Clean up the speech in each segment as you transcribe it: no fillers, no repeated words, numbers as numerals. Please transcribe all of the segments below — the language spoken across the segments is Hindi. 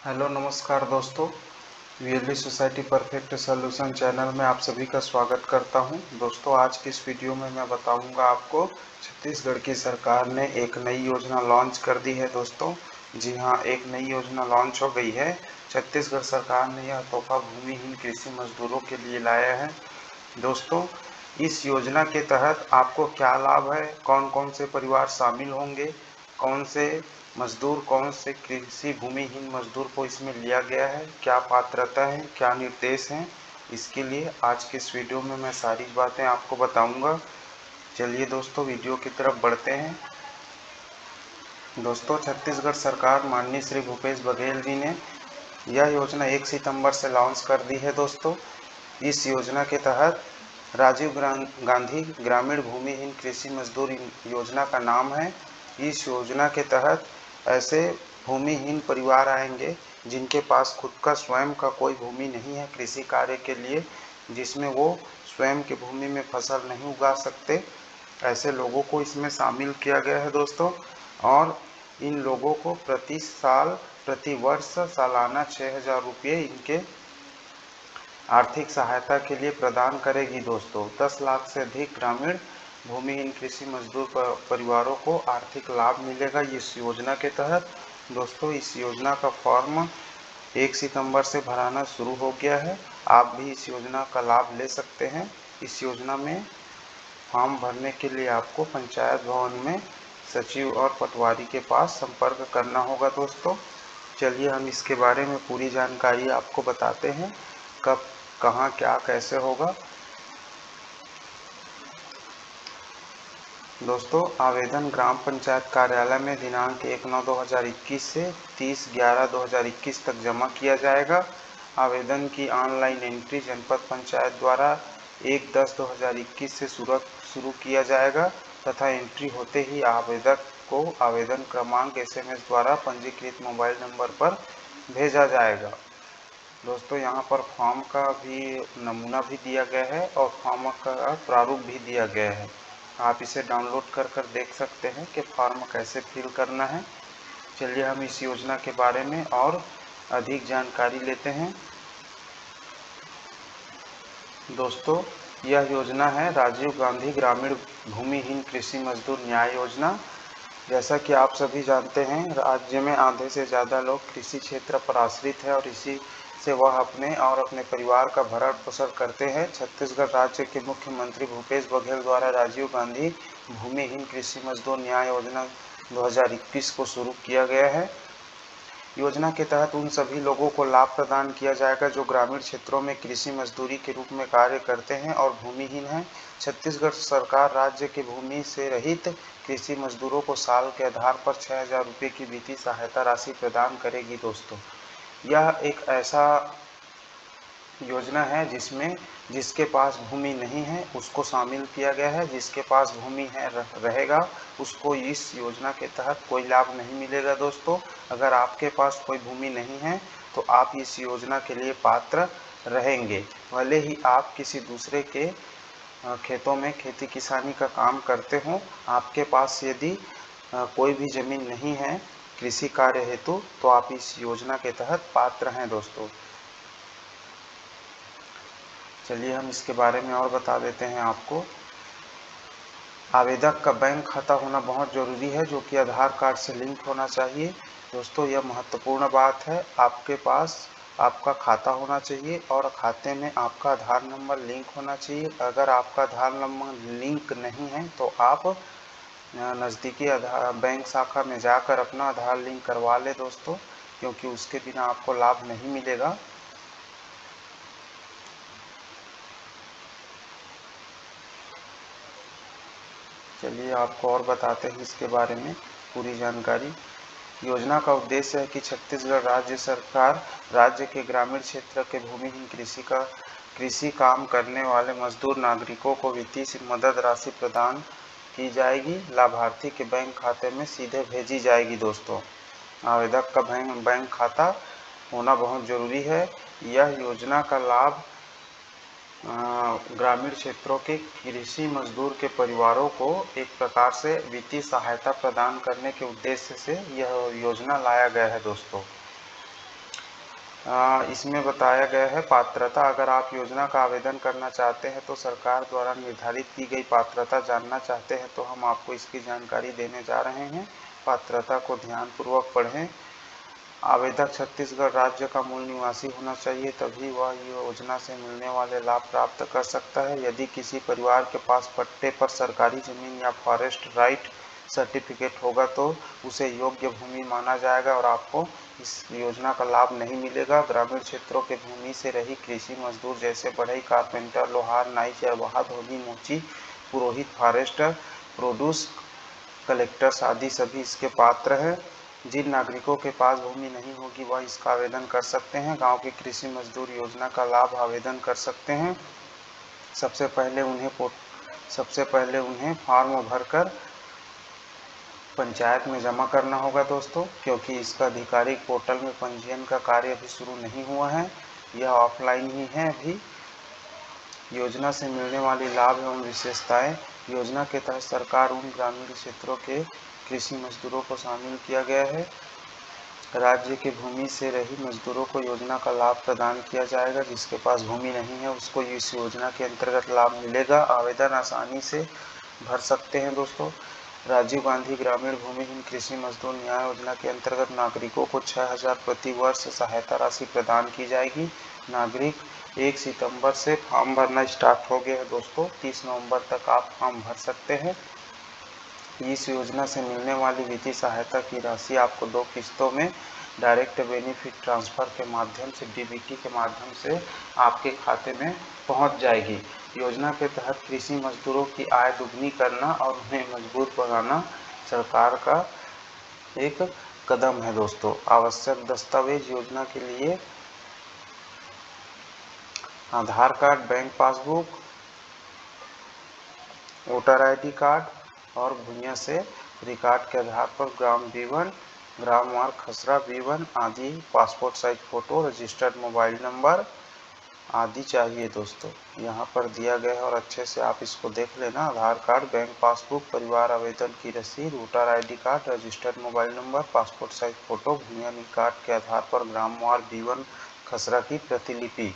हेलो नमस्कार दोस्तों। वीएलडी सोसाइटी परफेक्ट सॉल्यूशन चैनल में आप सभी का स्वागत करता हूं। दोस्तों, आज की इस वीडियो में मैं बताऊंगा आपको छत्तीसगढ़ की सरकार ने एक नई योजना लॉन्च कर दी है। दोस्तों जी हां, एक नई योजना लॉन्च हो गई है। छत्तीसगढ़ सरकार ने यह तोहफा भूमिहीन कृषि मजदूरों के लिए लाया है। दोस्तों, इस योजना के तहत आपको क्या लाभ है, कौन कौन से परिवार शामिल होंगे, कौन से मजदूर, कौन से कृषि भूमिहीन मजदूर को इसमें लिया गया है, क्या पात्रता है, क्या निर्देश हैं, इसके लिए आज के इस वीडियो में मैं सारी बातें आपको बताऊंगा। चलिए दोस्तों, वीडियो की तरफ बढ़ते हैं। दोस्तों, छत्तीसगढ़ सरकार माननीय श्री भूपेश बघेल जी ने यह योजना 1 सितंबर से लॉन्च कर दी है। दोस्तों, इस योजना के तहत राजीव गांधी ग्रामीण भूमिहीन कृषि मजदूर योजना का नाम है। इस योजना के तहत ऐसे भूमिहीन परिवार आएंगे जिनके पास खुद का स्वयं का कोई भूमि नहीं है कृषि कार्य के लिए, जिसमें वो स्वयं की भूमि में फसल नहीं उगा सकते। ऐसे लोगों को इसमें शामिल किया गया है दोस्तों। और इन लोगों को प्रति वर्ष सालाना 6,000 रुपये इनके आर्थिक सहायता के लिए प्रदान करेगी। दोस्तों, 10 लाख से अधिक ग्रामीण भूमिहीन कृषि मजदूर परिवारों को आर्थिक लाभ मिलेगा इस योजना के तहत। दोस्तों, इस योजना का फॉर्म 1 सितंबर से भराना शुरू हो गया है। आप भी इस योजना का लाभ ले सकते हैं। इस योजना में फॉर्म भरने के लिए आपको पंचायत भवन में सचिव और पटवारी के पास संपर्क करना होगा। दोस्तों, चलिए हम इसके बारे में पूरी जानकारी आपको बताते हैं, कब, कहाँ, क्या, कैसे होगा। दोस्तों, आवेदन ग्राम पंचायत कार्यालय में दिनांक 1/9/2021 से 30/11/2021 तक जमा किया जाएगा। आवेदन की ऑनलाइन एंट्री जनपद पंचायत द्वारा 1/10/2021 से शुरू किया जाएगा तथा एंट्री होते ही आवेदक को आवेदन क्रमांक SMS द्वारा पंजीकृत मोबाइल नंबर पर भेजा जाएगा। दोस्तों, यहाँ पर फॉर्म का भी नमूना भी दिया गया है और फॉर्म का प्रारूप भी दिया गया है। आप इसे डाउनलोड कर देख सकते हैं कि फॉर्म कैसे फिल करना है। चलिए हम इस योजना के बारे में और अधिक जानकारी लेते हैं। दोस्तों, यह योजना है राजीव गांधी ग्रामीण भूमिहीन कृषि मजदूर न्याय योजना। जैसा कि आप सभी जानते हैं, राज्य में आधे से ज़्यादा लोग कृषि क्षेत्र पर आश्रित है और इसी से वह अपने और अपने परिवार का भरण पोषण करते हैं। छत्तीसगढ़ राज्य के मुख्यमंत्री भूपेश बघेल द्वारा राजीव गांधी भूमिहीन कृषि मजदूर न्याय योजना 2021 को शुरू किया गया है। योजना के तहत उन सभी लोगों को लाभ प्रदान किया जाएगा जो ग्रामीण क्षेत्रों में कृषि मजदूरी के रूप में कार्य करते हैं और भूमिहीन हैं। छत्तीसगढ़ सरकार राज्य के भूमि से रहित कृषि मजदूरों को साल के आधार पर 6,000 रुपये की वित्तीय सहायता राशि प्रदान करेगी। दोस्तों, यह एक ऐसा योजना है जिसमें जिसके पास भूमि नहीं है उसको शामिल किया गया है। जिसके पास भूमि है रहेगा उसको इस योजना के तहत कोई लाभ नहीं मिलेगा। दोस्तों, अगर आपके पास कोई भूमि नहीं है तो आप इस योजना के लिए पात्र रहेंगे, भले ही आप किसी दूसरे के खेतों में खेती किसानी का काम करते हों। आपके पास यदि कोई भी ज़मीन नहीं है कृषि कार्य हेतु तो आप इस योजना के तहत पात्र हैं। दोस्तों, चलिए हम इसके बारे में और बता देते हैं आपको। आवेदक का बैंक खाता होना बहुत ज़रूरी है, जो कि आधार कार्ड से लिंक होना चाहिए। दोस्तों, यह महत्वपूर्ण बात है। आपके पास आपका खाता होना चाहिए और खाते में आपका आधार नंबर लिंक होना चाहिए। अगर आपका आधार नंबर लिंक नहीं है तो आप नज़दीकी आधार बैंक शाखा में जाकर अपना आधार लिंक करवा लें। दोस्तों, क्योंकि उसके बिना आपको लाभ नहीं मिलेगा। चलिए आपको और बताते हैं इसके बारे में पूरी जानकारी। योजना का उद्देश्य है कि छत्तीसगढ़ राज्य सरकार राज्य के ग्रामीण क्षेत्र के भूमिहीन कृषि काम करने वाले मजदूर नागरिकों को वित्तीय मदद राशि प्रदान की जाएगी, लाभार्थी के बैंक खाते में सीधे भेजी जाएगी। दोस्तों, आवेदक का बैंक खाता होना बहुत ज़रूरी है। यह योजना का लाभ ग्रामीण क्षेत्रों के कृषि मजदूर के परिवारों को एक प्रकार से वित्तीय सहायता प्रदान करने के उद्देश्य से यह योजना लाया गया है। दोस्तों, इसमें बताया गया है पात्रता। अगर आप योजना का आवेदन करना चाहते हैं तो सरकार द्वारा निर्धारित की गई पात्रता जानना चाहते हैं तो हम आपको इसकी जानकारी देने जा रहे हैं। पात्रता को ध्यानपूर्वक पढ़ें। आवेदक छत्तीसगढ़ राज्य का मूल निवासी होना चाहिए, तभी वह योजना से मिलने वाले लाभ प्राप्त कर सकता है। यदि किसी परिवार के पास पट्टे पर सरकारी जमीन या फॉरेस्ट राइट सर्टिफिकेट होगा तो उसे योग्य भूमि माना जाएगा और आपको इस योजना का लाभ नहीं मिलेगा। ग्रामीण क्षेत्रों के भूमि से रही कृषि मजदूर जैसे बढ़ई, कारपेंटर, लोहार, नाई, चरवाहा, धोबी, मोची, पुरोहित, फॉरेस्टर, प्रोड्यूस कलेक्टर्स आदि सभी इसके पात्र हैं। जिन नागरिकों के पास भूमि नहीं होगी वह इसका आवेदन कर सकते हैं। गांव के कृषि मजदूर योजना का लाभ आवेदन कर सकते हैं। सबसे पहले उन्हें फॉर्म भरकर पंचायत में जमा करना होगा दोस्तों, क्योंकि इसका आधिकारिक पोर्टल में पंजीयन का कार्य अभी शुरू नहीं हुआ है, यह ऑफलाइन ही है अभी। योजना से मिलने वाली लाभ एवं विशेषताएं। योजना के तहत सरकार उन ग्रामीण क्षेत्रों के कृषि मजदूरों को शामिल किया गया है। राज्य के भूमि से रही मजदूरों को योजना का लाभ प्रदान किया जाएगा। जिसके पास भूमि नहीं है उसको इस योजना के अंतर्गत लाभ मिलेगा। आवेदन आसानी से भर सकते हैं दोस्तों। राजीव गांधी ग्रामीण भूमिहीन कृषि मजदूर न्याय योजना के अंतर्गत नागरिकों को 6,000 प्रति वर्ष सहायता राशि प्रदान की जाएगी। नागरिक 1 सितंबर से फॉर्म भरना स्टार्ट हो गया है दोस्तों। 30 नवंबर तक आप फॉर्म भर सकते हैं। इस योजना से मिलने वाली वित्तीय सहायता की राशि आपको 2 किस्तों में डायरेक्ट बेनिफिट ट्रांसफ़र के माध्यम से डीबीटी के माध्यम से आपके खाते में पहुंच जाएगी। योजना के तहत कृषि मजदूरों की आय दुगनी करना और उन्हें मजबूत बनाना सरकार का एक कदम है दोस्तों। आवश्यक दस्तावेज योजना के लिए Aadhaar card, bank passbook, voter ID card और भूइयां से रिकॉर्ड के आधार पर ग्राम विवरण, ग्राम वार खसरा विवरण आदि, passport size photo, registered mobile number आदि चाहिए दोस्तों। यहाँ पर दिया गया है और अच्छे से आप इसको देख लेना। आधार कार्ड, बैंक पासबुक, परिवार आवेदन की रसीद, voter ID card, registered mobile number, passport size photo, Bhuiyan record के आधार पर ग्राम वार विवरण खसरा की प्रतिलिपि।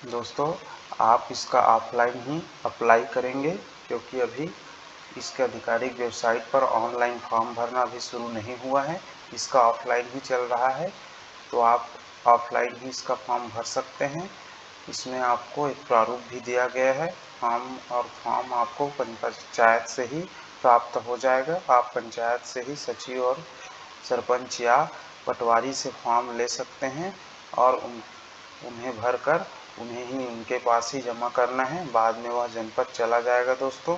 दोस्तों आप इसका ऑफलाइन ही अप्लाई करेंगे, क्योंकि अभी इसके आधिकारिक वेबसाइट पर ऑनलाइन फॉर्म भरना अभी शुरू नहीं हुआ है, इसका ऑफलाइन ही चल रहा है। तो आप ऑफलाइन ही इसका फॉर्म भर सकते हैं। इसमें आपको एक प्रारूप भी दिया गया है फॉर्म आपको पंचायत से ही प्राप्त हो जाएगा। आप पंचायत से ही सचिव और सरपंच या पटवारी से फॉर्म ले सकते हैं और उन्हें भरकर उन्हें ही उनके पास ही जमा करना है। बाद में वह जनपद चला जाएगा दोस्तों।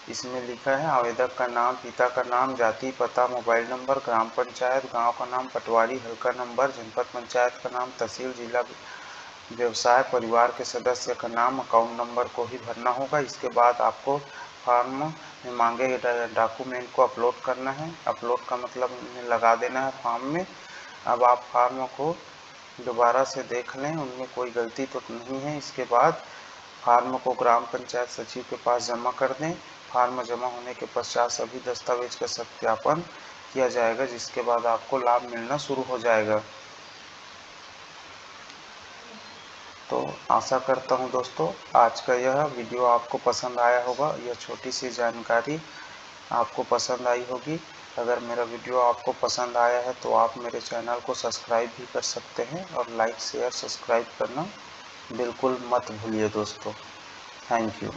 इसमें लिखा है आवेदक का नाम, पिता का नाम, जाति, पता, मोबाइल नंबर, ग्राम पंचायत, गांव का नाम, पटवारी, हल्का नंबर, जनपद पंचायत का नाम, तहसील, जिला, व्यवसाय, परिवार के सदस्य का नाम, अकाउंट नंबर को ही भरना होगा। इसके बाद आपको फॉर्म में मांगे गए डॉक्यूमेंट को अपलोड करना है। अपलोड का मतलब लगा देना है फॉर्म में। अब आप फॉर्म को दोबारा से देख लें, उनमें कोई गलती तो नहीं है। इसके बाद फॉर्म को ग्राम पंचायत सचिव के पास जमा कर दें। फॉर्म जमा होने के पश्चात सभी दस्तावेज का सत्यापन किया जाएगा, जिसके बाद आपको लाभ मिलना शुरू हो जाएगा। तो आशा करता हूं दोस्तों आज का यह वीडियो आपको पसंद आया होगा। यह छोटी सी जानकारी आपको पसंद आई होगी। अगर मेरा वीडियो आपको पसंद आया है तो आप मेरे चैनल को सब्सक्राइब भी कर सकते हैं और लाइक, शेयर, सब्सक्राइब करना बिल्कुल मत भूलिए दोस्तों। Thank you.